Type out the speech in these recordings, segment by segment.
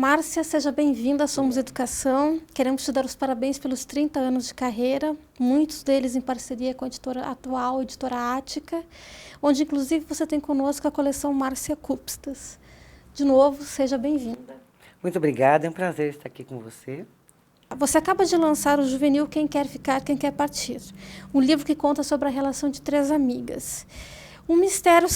Márcia, seja bem-vinda à Somos Educação. Queremos te dar os parabéns pelos 30 anos de carreira, muitos deles em parceria com a editora atual, a editora Ática, onde inclusive você tem conosco a coleção Márcia Cupstas. De novo, seja bem-vinda. Muito obrigada, é um prazer estar aqui com você. Você acaba de lançar o juvenil Quem Quer Ficar, Quem Quer Partir, um livro que conta sobre a relação de 3 amigas. Um mistério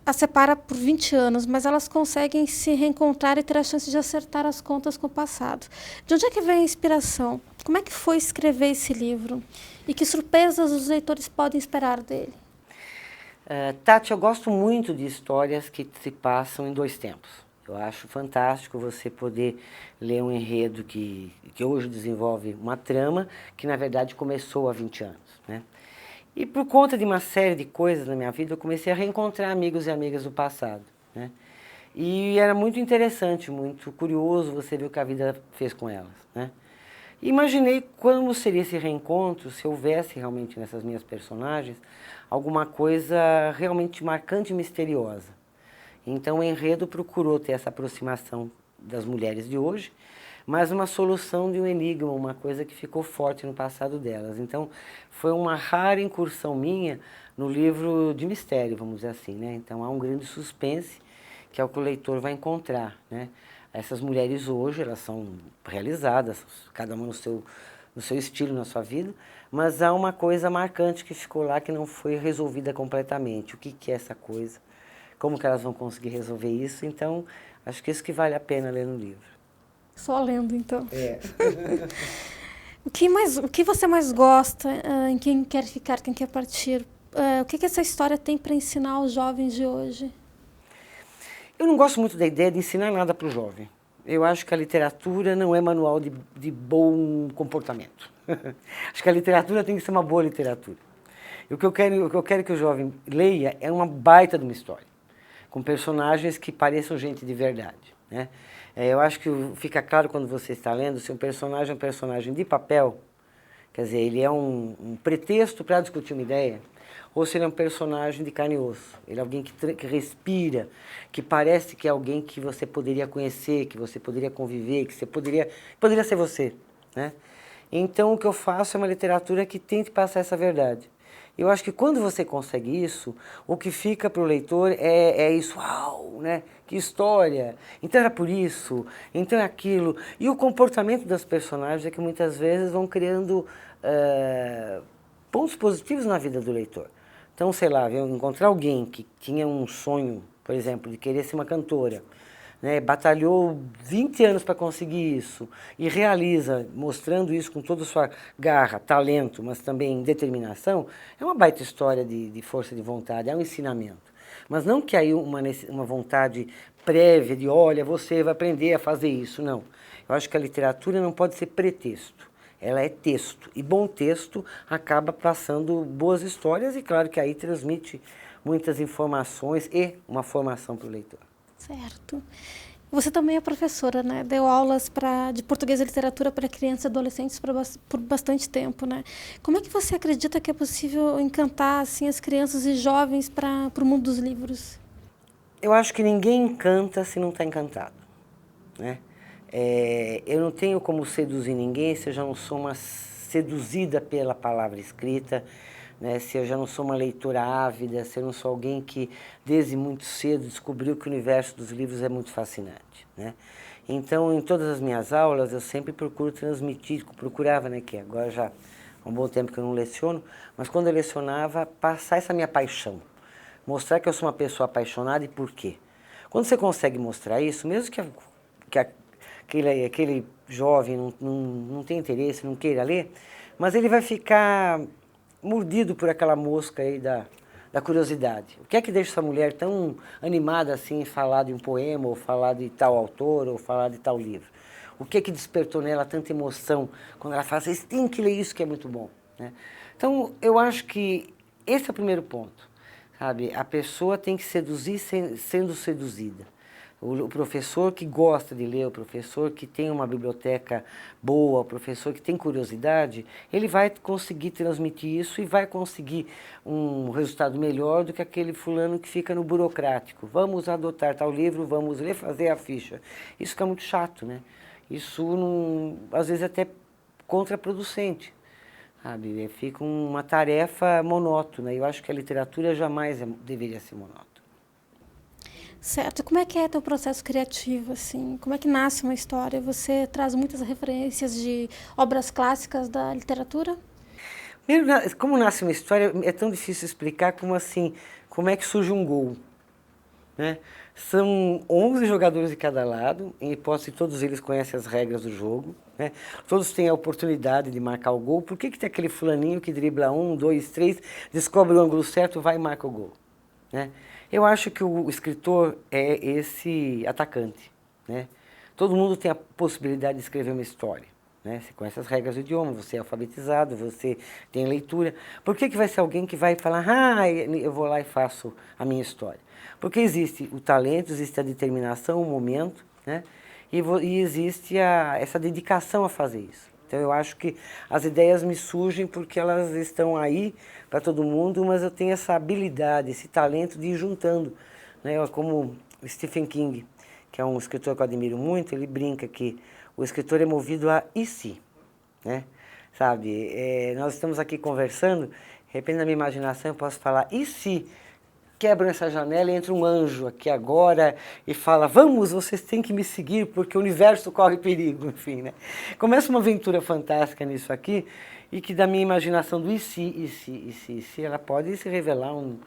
as separa por 20 anos, mas elas conseguem se reencontrar e ter a chance de acertar as contas com o passado. De onde é que vem a inspiração? Como é que foi escrever esse livro? E que surpresas os leitores podem esperar dele? Tati, eu gosto muito de histórias que se passam em 2 tempos. Eu acho fantástico você poder ler um enredo que hoje desenvolve uma trama que, na verdade, começou há 20 anos, né? E por conta de uma série de coisas na minha vida, eu comecei a reencontrar amigos e amigas do passado, né? E era muito interessante, muito curioso você ver o que a vida fez com elas, né? E imaginei como seria esse reencontro se houvesse realmente nessas minhas personagens alguma coisa realmente marcante e misteriosa. Então o enredo procurou ter essa aproximação das mulheres de hoje, mas uma solução de um enigma, uma coisa que ficou forte no passado delas. Então foi uma rara incursão minha no livro de mistério, vamos dizer assim, né? Então há um grande suspense, que é o que o leitor vai encontrar, né? Essas mulheres hoje, elas são realizadas, cada uma no seu estilo, na sua vida, mas há uma coisa marcante que ficou lá que não foi resolvida completamente. O que é essa coisa? Como que elas vão conseguir resolver isso? Então, acho que isso que vale a pena ler no livro. Só lendo, então. É. O que você mais gosta em Quem Quer Ficar, Quem Quer Partir? O que essa história tem para ensinar aos jovens de hoje? Eu não gosto muito da ideia de ensinar nada para o jovem. Eu acho que a literatura não é manual de bom comportamento. Acho que a literatura tem que ser uma boa literatura. E o que eu quero que o jovem leia é uma baita de uma história, com personagens que pareçam gente de verdade, né? Eu acho que fica claro quando você está lendo se um personagem é um personagem de papel, quer dizer, ele é um pretexto para discutir uma ideia, ou se ele é um personagem de carne e osso. Ele é alguém que respira, que parece que é alguém que você poderia conhecer, que você poderia conviver, que você poderia ser você, né? Então, o que eu faço é uma literatura que tente passar essa verdade. Eu acho que quando você consegue isso, o que fica para o leitor é isso, uau, né? Que história! Então era por isso, então é aquilo. E o comportamento das personagens é que muitas vezes vão criando pontos positivos na vida do leitor. Então, sei lá, eu encontrar alguém que tinha um sonho, por exemplo, de querer ser uma cantora, né, batalhou 20 anos para conseguir isso e realiza, mostrando isso com toda a sua garra, talento, mas também determinação, é uma baita história de força de vontade, é um ensinamento. Mas não que aí uma vontade prévia de, olha, você vai aprender a fazer isso, não. Eu acho que a literatura não pode ser pretexto. Ela é texto, e bom texto acaba passando boas histórias e, claro, que aí transmite muitas informações e uma formação para o leitor. Certo. Você também é professora, né? Deu aulas de português e literatura para crianças e adolescentes por bastante tempo, né? Como é que você acredita que é possível encantar assim, as crianças e jovens para o mundo dos livros? Eu acho que ninguém encanta se não está encantado, né? Eu não tenho como seduzir ninguém se eu já não sou uma seduzida pela palavra escrita, né? Se eu já não sou uma leitora ávida, se eu não sou alguém que desde muito cedo descobriu que o universo dos livros é muito fascinante, né? Então, em todas as minhas aulas, eu sempre procuro transmitir, procurava, né, que agora já há um bom tempo que eu não leciono, mas quando eu lecionava, passar essa minha paixão, mostrar que eu sou uma pessoa apaixonada e por quê. Quando você consegue mostrar isso, mesmo que aquele jovem não tenha interesse, não queira ler, mas ele vai ficar mordido por aquela mosca aí da curiosidade. O que é que deixa essa mulher tão animada assim em falar de um poema, ou falar de tal autor, ou falar de tal livro? O que é que despertou nela tanta emoção quando ela fala, vocês têm que ler isso que é muito bom, né? Então, eu acho que esse é o primeiro ponto, sabe? A pessoa tem que seduzir sendo seduzida. O professor que gosta de ler, o professor que tem uma biblioteca boa, o professor que tem curiosidade, ele vai conseguir transmitir isso e vai conseguir um resultado melhor do que aquele fulano que fica no burocrático. Vamos adotar tal livro, vamos ler, fazer a ficha. Isso fica muito chato, né? Isso, não, às vezes, até contraproducente. Sabe? Fica uma tarefa monótona. Eu acho que a literatura jamais deveria ser monótona. Certo. Como é que é teu processo criativo, assim? Como é que nasce uma história? Você traz muitas referências de obras clássicas da literatura? Primeiro, como nasce uma história, é tão difícil explicar como assim, como é que surge um gol, né? São 11 jogadores de cada lado, em hipótese todos eles conhecem as regras do jogo, né? Todos têm a oportunidade de marcar o gol. Por que tem aquele fulaninho que dribla 1, 2, 3, descobre o ângulo certo, vai e marca o gol, né? Eu acho que o escritor é esse atacante, né? Todo mundo tem a possibilidade de escrever uma história, né? Você conhece as regras do idioma, você é alfabetizado, você tem leitura. Por que vai ser alguém que vai falar, eu vou lá e faço a minha história? Porque existe o talento, existe a determinação, o momento, né? E existe essa dedicação a fazer isso. Então, eu acho que as ideias me surgem porque elas estão aí para todo mundo, mas eu tenho essa habilidade, esse talento de ir juntando, né? Como o Stephen King, que é um escritor que eu admiro muito, ele brinca que o escritor é movido a e se, né? Sabe, nós estamos aqui conversando, de repente na minha imaginação eu posso falar, e se quebram essa janela e entra um anjo aqui agora e fala, vamos, vocês têm que me seguir porque o universo corre perigo, enfim, né? Começa uma aventura fantástica nisso aqui e que da minha imaginação do e se, ela pode se revelar um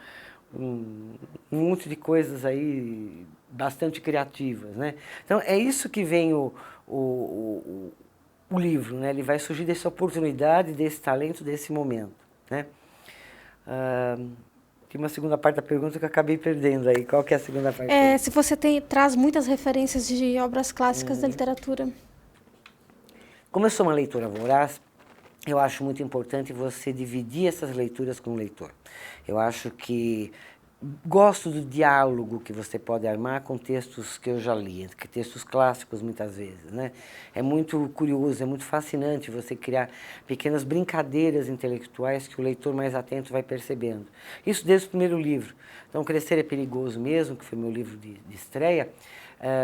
monte de coisas aí bastante criativas, né? Então, é isso que vem o livro, né? Ele vai surgir dessa oportunidade, desse talento, desse momento, né? Tem uma segunda parte da pergunta que eu acabei perdendo aí. Qual que é a segunda parte? Se você traz muitas referências de obras clássicas da literatura. Como eu sou uma leitora voraz, eu acho muito importante você dividir essas leituras com o leitor. Eu acho que gosto do diálogo que você pode armar com textos que eu já li, textos clássicos muitas vezes, né? É muito curioso, é muito fascinante você criar pequenas brincadeiras intelectuais que o leitor mais atento vai percebendo. Isso desde o primeiro livro. Então, Crescer é Perigoso mesmo, que foi meu livro de estreia,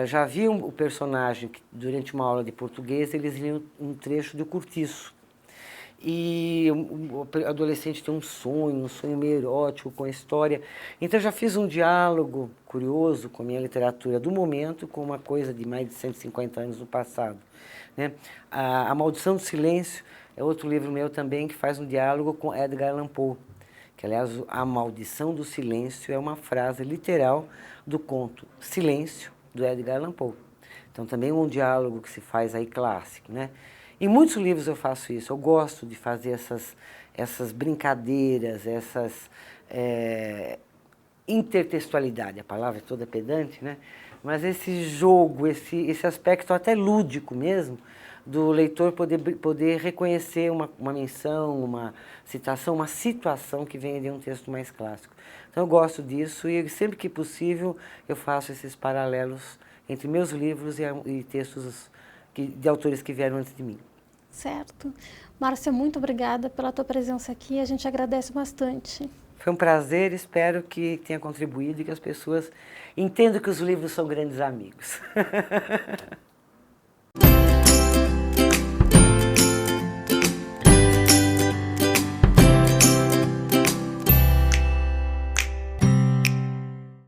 já vi o personagem que, durante uma aula de português, eles liam um trecho do Curtiço. E o adolescente tem um sonho meio erótico com a história. Então, eu já fiz um diálogo curioso com a minha literatura do momento, com uma coisa de mais de 150 anos no passado, né? A Maldição do Silêncio é outro livro meu também que faz um diálogo com Edgar Allan Poe, que, aliás, A Maldição do Silêncio é uma frase literal do conto Silêncio, do Edgar Allan Poe. Então, também um diálogo que se faz aí clássico, né? Em muitos livros eu faço isso, eu gosto de fazer essas brincadeiras, intertextualidade, a palavra é toda pedante, né? Mas esse jogo, esse aspecto até lúdico mesmo, do leitor poder reconhecer uma menção, uma citação, uma situação que vem de um texto mais clássico. Então eu gosto disso e sempre que possível eu faço esses paralelos entre meus livros e textos de autores que vieram antes de mim. Certo. Márcia, muito obrigada pela tua presença aqui. A gente agradece bastante. Foi um prazer, espero que tenha contribuído e que as pessoas entendam que os livros são grandes amigos.